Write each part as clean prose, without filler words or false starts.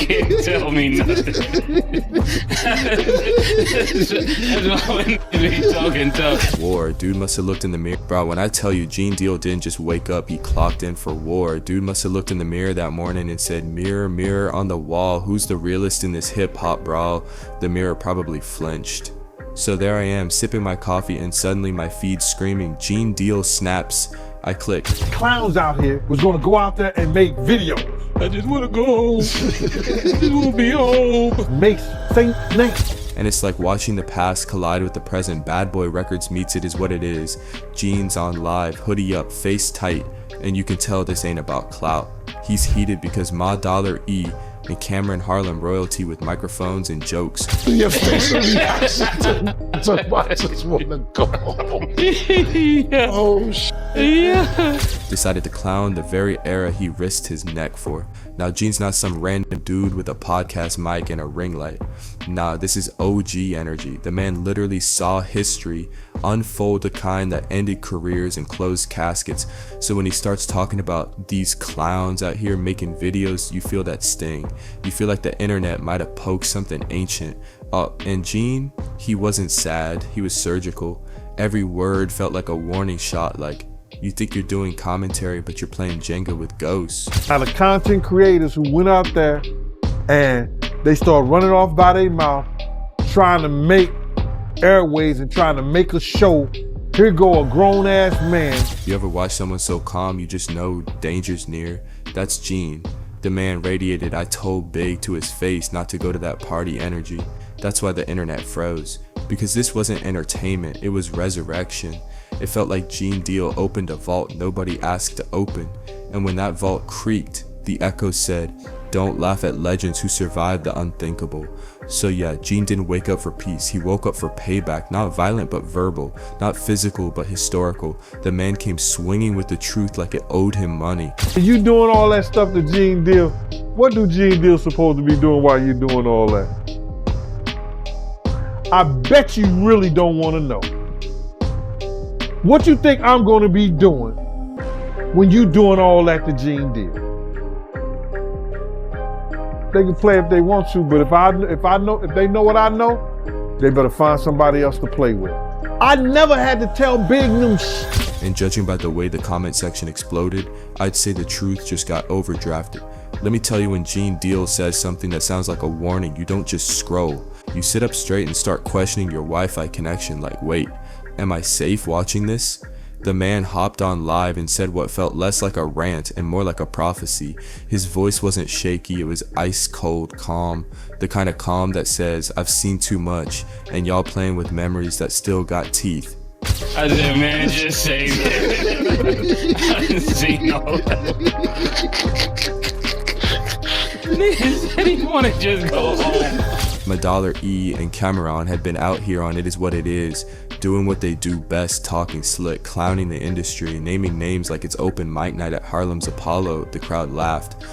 can't tell me nothing. That's why when he talking tough. War, dude must have looked in the mirror. Bro, when I tell you Gene Deal didn't just wake up, he clocked in for war. Dude must have looked in the mirror that morning and said, mirror, mirror on the wall, who's the realest in this hip hop brawl? The mirror probably flinched. So there I am, sipping my coffee, and suddenly my feed's screaming, Gene Deal snaps. I click. Clowns out here was gonna go out there and make videos. I just wanna go home. I just wanna be home. Mase, Saint name. And it's like watching the past collide with the present. Bad Boy Records meets it is what it is. Gene's on live, hoodie up, face tight, and you can tell this ain't about clout. He's heated because Ma Dollar E and Camron Harlem royalty with microphones and jokes. Your facial reaction to I just wanna go home. Yeah. Oh shit. Yeah. Decided to clown the very era he risked his neck for. Now Gene's not some random dude with a podcast mic and a ring light. Nah, this is OG energy. The man literally saw history unfold, the kind that ended careers and closed caskets. So when he starts talking about these clowns out here making videos, you feel that sting. You feel like the internet might have poked something ancient. And Gene, he wasn't sad, he was surgical. Every word felt like a warning shot, like, you think you're doing commentary, but you're playing Jenga with ghosts. Now the content creators who went out there and they start running off by their mouth, trying to make airways and trying to make a show. Here go a grown ass man. You ever watch someone so calm you just know danger's near? That's Gene. The man radiated I told big to his face not to go to that party energy. That's why the internet froze. Because this wasn't entertainment, it was resurrection. It felt like Gene Deal opened a vault nobody asked to open. And when that vault creaked, the echo said, don't laugh at legends who survived the unthinkable. So yeah, Gene didn't wake up for peace, he woke up for payback, not violent but verbal, not physical but historical. The man came swinging with the truth like it owed him money. You doing all that stuff to Gene Deal? What do Gene Deal supposed to be doing while you doing all that? I bet you really don't want to know. What you think I'm gonna be doing when you doing all that to Gene Deal? They can play if they want to, but if they know what I know, they better find somebody else to play with. I never had to tell big news. And judging by the way the comment section exploded, I'd say the truth just got overdrafted. Let me tell you, when Gene Deal says something that sounds like a warning, you don't just scroll. You sit up straight and start questioning your Wi-Fi connection like, wait, am I safe watching this? The man hopped on live and said what felt less like a rant and more like a prophecy. His voice wasn't shaky, it was ice cold calm. The kind of calm that says, I've seen too much, and y'all playing with memories that still got teeth. I said, man, just say that. I didn't see all that. Nigga said he wanna just go home. My Dollar E and Camron had been out here on It Is What It Is, doing what they do best, talking slick, clowning the industry, naming names like it's open mic night at Harlem's Apollo. The crowd laughed.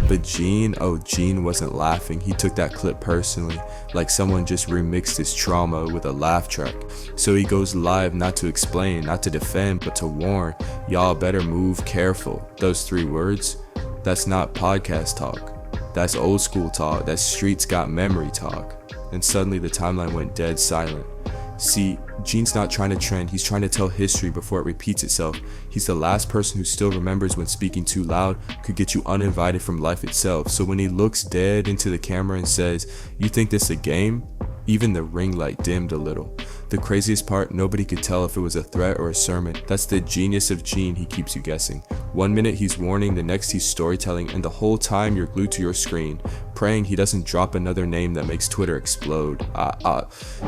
But Gene, oh, Gene wasn't laughing. He took that clip personally, like someone just remixed his trauma with a laugh track. So he goes live not to explain, not to defend, but to warn, y'all better move careful. Those 3 words, that's not podcast talk. That's old school talk, that's streets got memory talk. And suddenly the timeline went dead silent. See, Gene's not trying to trend, he's trying to tell history before it repeats itself. He's the last person who still remembers when speaking too loud could get you uninvited from life itself. So when he looks dead into the camera and says, you think this a game? Even the ring light dimmed a little. The craziest part, nobody could tell if it was a threat or a sermon. That's the genius of Gene, he keeps you guessing. One minute he's warning, the next he's storytelling, and the whole time you're glued to your screen, praying he doesn't drop another name that makes Twitter explode.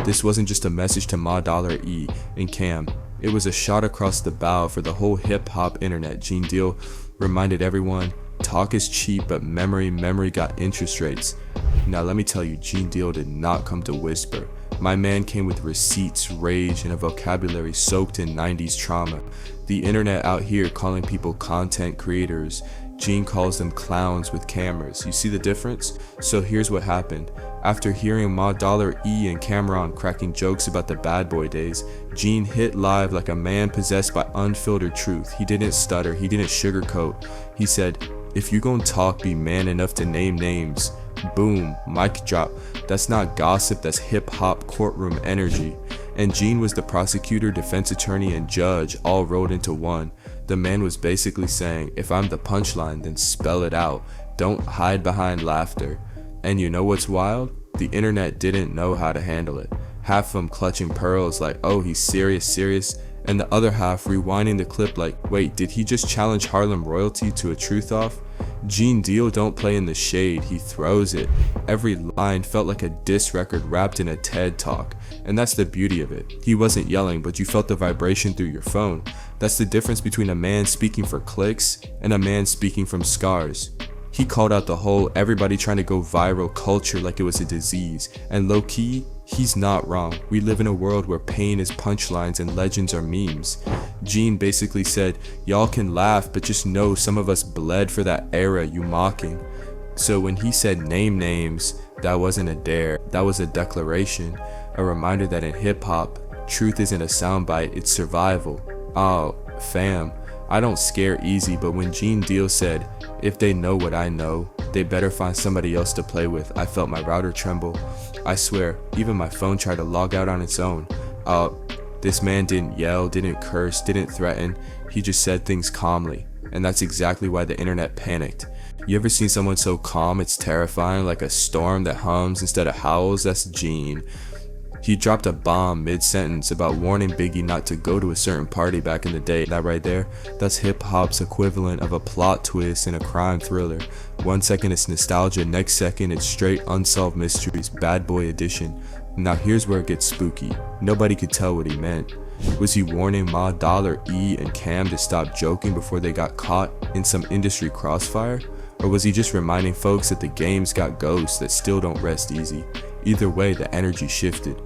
This wasn't just a message to Ma Dollar E and Cam. It was a shot across the bow for the whole hip-hop internet. Gene Deal reminded everyone, talk is cheap, but memory got interest rates. Now let me tell you, Gene Deal did not come to whisper. My man came with receipts, rage, and a vocabulary soaked in 90s trauma. The internet out here calling people content creators. Gene calls them clowns with cameras. You see the difference? So here's what happened. After hearing Ma Dollar E and Camron cracking jokes about the bad boy days, Gene hit live like a man possessed by unfiltered truth. He didn't stutter, he didn't sugarcoat. He said, if you gon' talk, be man enough to name names. Boom, mic drop. That's not gossip, that's hip-hop courtroom energy. And Gene was the prosecutor, defense attorney, and judge all rolled into one. The man was basically saying, if I'm the punchline, then spell it out. Don't hide behind laughter. And you know what's wild? The internet didn't know how to handle it. Half of them clutching pearls like, oh, he's serious, and the other half rewinding the clip like, wait, did he just challenge Harlem royalty to a truth off? Gene Deal don't play in the shade, he throws it. Every line felt like a diss record wrapped in a TED talk, and that's the beauty of it. He wasn't yelling, but you felt the vibration through your phone. That's the difference between a man speaking for clicks and a man speaking from scars. He called out the whole everybody trying to go viral culture like it was a disease, and low-key, he's not wrong. We live in a world where pain is punchlines and legends are memes. Gene basically said, y'all can laugh, but just know some of us bled for that era you mocking. So when he said name names, that wasn't a dare, that was a declaration, a reminder that in hip-hop, truth isn't a soundbite, it's survival. Oh, fam, I don't scare easy, but when Gene Deal said, if they know what I know, they better find somebody else to play with, I felt my router tremble. I swear, even my phone tried to log out on its own. This man didn't yell, didn't curse, didn't threaten, he just said things calmly. And that's exactly why the internet panicked. You ever seen someone so calm it's terrifying, like a storm that hums instead of howls? That's Gene. He dropped a bomb mid-sentence about warning Biggie not to go to a certain party back in the day. That right there, that's hip-hop's equivalent of a plot twist in a crime thriller. 1 second it's nostalgia, next second it's straight unsolved mysteries, bad boy edition. Now here's where it gets spooky. Nobody could tell what he meant. Was he warning Ma Dollar, E, and Cam to stop joking before they got caught in some industry crossfire? Or was he just reminding folks that the game's got ghosts that still don't rest easy? Either way, the energy shifted.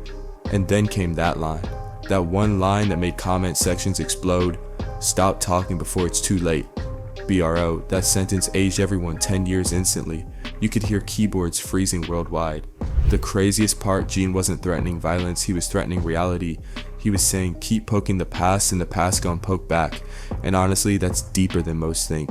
And then came that line. That one line that made comment sections explode. Stop talking before it's too late. BRO, that sentence aged everyone 10 years instantly. You could hear keyboards freezing worldwide. The craziest part, Gene wasn't threatening violence, he was threatening reality. He was saying, keep poking the past and the past gon' poke back. And honestly, that's deeper than most think.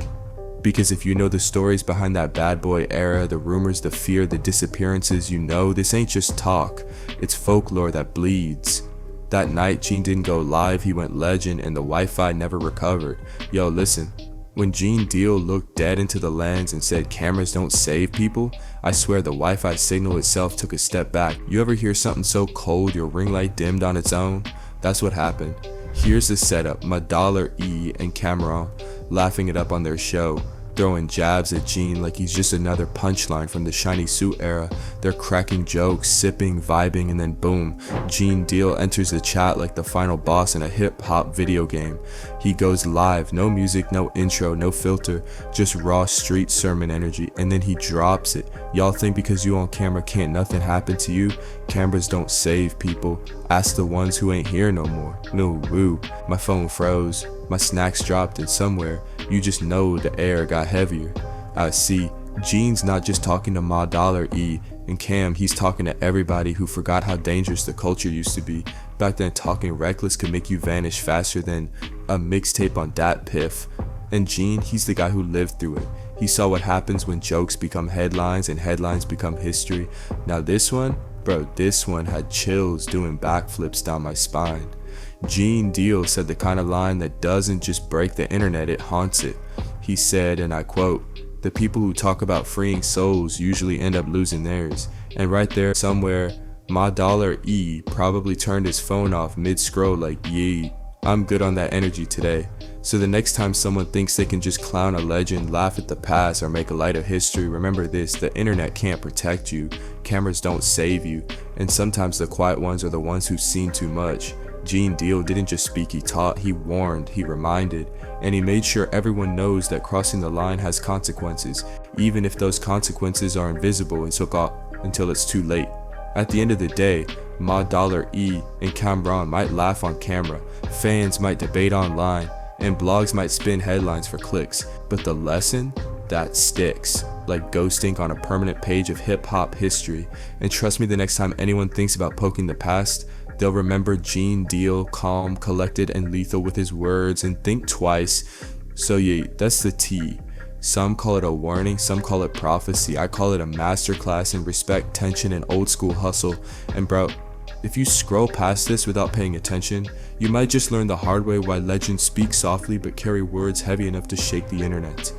Because if you know the stories behind that bad boy era, the rumors, the fear, the disappearances, you know this ain't just talk, it's folklore that bleeds. That night, Gene didn't go live, he went legend, and the Wi-Fi never recovered. Yo, listen, when Gene Deal looked dead into the lens and said cameras don't save people, I swear the Wi-Fi signal itself took a step back. You ever hear something so cold your ring light dimmed on its own? That's what happened. Here's the setup, Ma Dollar, E, and Camron laughing it up on their show, throwing jabs at Gene like he's just another punchline from the shiny suit era. They're cracking jokes, sipping, vibing, and then boom, Gene Deal enters the chat like the final boss in a hip-hop video game. He goes live, no music, no intro, no filter, just raw street sermon energy, and then he drops it. Y'all think because you on camera can't nothing happen to you? Cameras don't save people. Ask the ones who ain't here no more. No, woo, my phone froze, my snacks dropped, and somewhere, you just know the air got heavier. I see, Gene's not just talking to Ma Dollar, E, and Cam, he's talking to everybody who forgot how dangerous the culture used to be. Back then, talking reckless could make you vanish faster than a mixtape on Dat Piff. And Gene, he's the guy who lived through it. He saw what happens when jokes become headlines and headlines become history. Now this one, bro, this one had chills doing backflips down my spine. Gene Deal said the kind of line that doesn't just break the internet, it haunts it. He said, and I quote, "The people who talk about freeing souls usually end up losing theirs." And right there somewhere, Ma Dollar, E, probably turned his phone off mid-scroll like, yee, I'm good on that energy today. So the next time someone thinks they can just clown a legend, laugh at the past, or make a light of history, remember this, the internet can't protect you, cameras don't save you, and sometimes the quiet ones are the ones who've seen too much. Gene Deal didn't just speak, he taught, he warned, he reminded, and he made sure everyone knows that crossing the line has consequences, even if those consequences are invisible until it's too late. At the end of the day, Ma Dollar, E, and Camron might laugh on camera, fans might debate online, and blogs might spin headlines for clicks, but the lesson, that sticks, like ghost ink on a permanent page of hip-hop history. And trust me, the next time anyone thinks about poking the past, they'll remember Gene Deal, calm, collected, and lethal with his words, and think twice. So yeah, that's the T. Some call it a warning, some call it prophecy. I call it a masterclass in respect, tension, and old school hustle. And bro, if you scroll past this without paying attention, you might just learn the hard way why legends speak softly but carry words heavy enough to shake the internet.